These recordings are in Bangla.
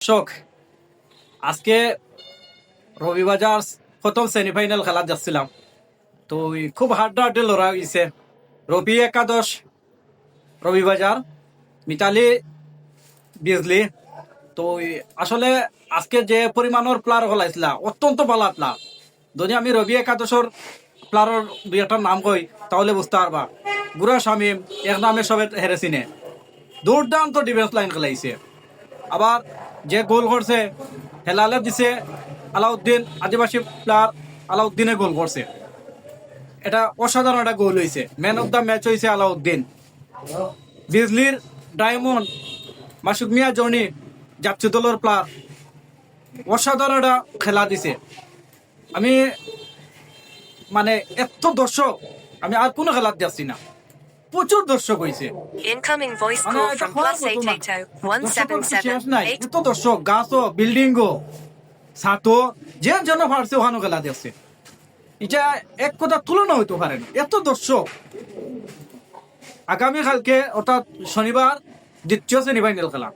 দর্শক, আজকে রবিবাজার প্রথম সেমিফাইনাল খেলা যাচ্ছিলাম। তো খুব হাড্ডাহাড্ডি লড়াই হয়েছে। রবি একাদশ রবিবাজার, মিতালি বিজলি। তো আসলে আজকে যে পরিমাণের প্লার হলাইছিল অত্যন্ত ভালো প্লার। যদি আমি রবি একাদশর প্লারের দুই একটা নাম কই তাহলে বুঝতে পারবা। গুড়া শামীম এক নামে সবে হেরেছিনে, দুর্দান্ত ডিফেন্স লাইন খেলাইছে। আবার যে গোল করছে হেলালে দিছে আলাউদ্দিন, আদিবাসী প্লেয়ার আলাউদ্দিনে গোল করছে। এটা অসাধারণ একটা গোল হয়েছে। ম্যান অফ দ্য ম্যাচ হয়েছে আলাউদ্দিন। বিজলির ডায়মন্ড মাসুক মিয়া জনি জাতীয় দলের প্লেয়ার অসাধারণ একটা খেলা দিছে। আমি মানে এত দর্শক আমি আর কোনো খেলা দিচ্ছি না, প্রচুর দর্শক হয়েছে। Incoming voice মানে call এটা from হওয়ার +882 দর্শকের শেষ নাই। 177 এত দর্শক, গাছও, বিল্ডিংও, ছাতো, যে জন্য পারছে ওখানে খেলা দিচ্ছে। এটা এক কথা তুলনা হইতে পারে না, এত দর্শক। আগামীকালকে অর্থাৎ শনিবার দ্বিতীয় সেমিফাইনাল খেলা।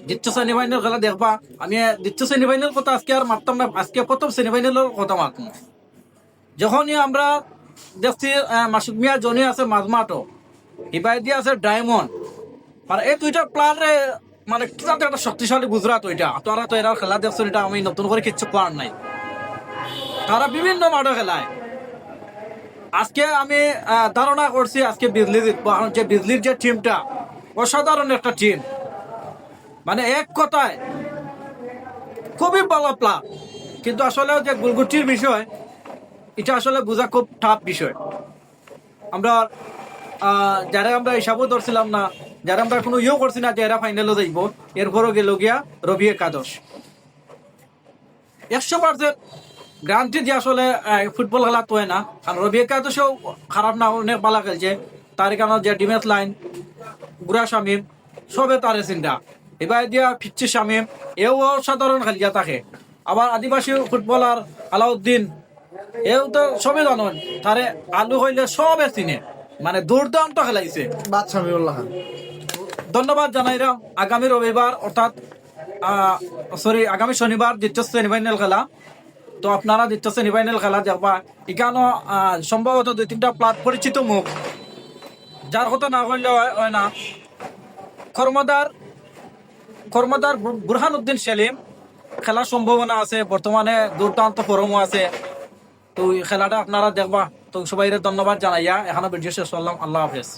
দ্বিতীয় সেমিফাইনাল খেলা দেখবা। আমি দ্বিতীয় সেমিফাইনাল কথা আজকে আর মারতাম না, আজকে প্রথম সেমিফাইনালের কথা মারতাম। যখনই আমরা দেখছি মাসুদ মিয়া জনি আছে মাঝমাঠও, হিবাইদি আছে ডায়মন্ড, মানে এই দুইটা প্লেয়ারে মানে কি জানতে একটা শক্তিশালী গুজরাট। ওইটা তোরা তো এরা খেলা দেখছো, এটা আমি নতুন করে কিচ্ছু করার নাই। তারা বিভিন্ন মাঠে খেলায়। আজকে আমি ধারণা করছি আজকে বিজলি জিতবো। যে বিজলির যে টিমটা অসাধারণ একটা টিম, মানে এক কথায় খুবই ভালো প্লেয়ার। কিন্তু আসলে যে গুলগুটির বিষয়, এটা আসলে বোঝা খুব টাফ বিষয়। আমরা যারা আমরা হিসাবও ধরছিলাম না, যারা আমরা কোনো ইয়েও করছি না যে এরা ফাইনালে যাইব, এরপরও গেল গিয়া রবি একাদশ 100% গ্রান্টি যে আসলে ফুটবল খেলা তো না। কারণ রবি একাদশেও খারাপ না, অনেক ভালো খেলছে। তার কারণে যে ডিমেস লাইন, গুড়া শামীম সবে তারে চিন্তা, এবার দিয়া ফিচ্ছি শামীম এও সাধারণ খেলিয়া থাকে। আবার আদিবাসী ফুটবলার আলাউদ্দিন এও তো সবে জানেন, তারে আলু হইলে সবে চিনে, মানে দুর্দান্ত খেলাইছে। ধন্যবাদ জানাইরা। আগামী রবিবার অর্থাৎ আগামী শনিবার দ্বিতীয় সেমিফাইনাল খেলা। তো আপনারা দ্বিতীয় সেমিফাইনাল খেলা দেখবা। এখানে সম্ভবত 2-3টা প্লাট পরিচিত মুখ, যার কথা না করলে হয় না। কর্মদার বুরহান উদ্দিন সেলিম খেলার সম্ভাবনা আছে, বর্তমানে দুর্দান্ত ফরমও আছে। তো এই খেলাটা আপনারা দেখবা। তো সবাই ধন্যবাদ জানাইয়া এখানে ভিডিও শেষ করলাম। আল্লাহ হাফেজ।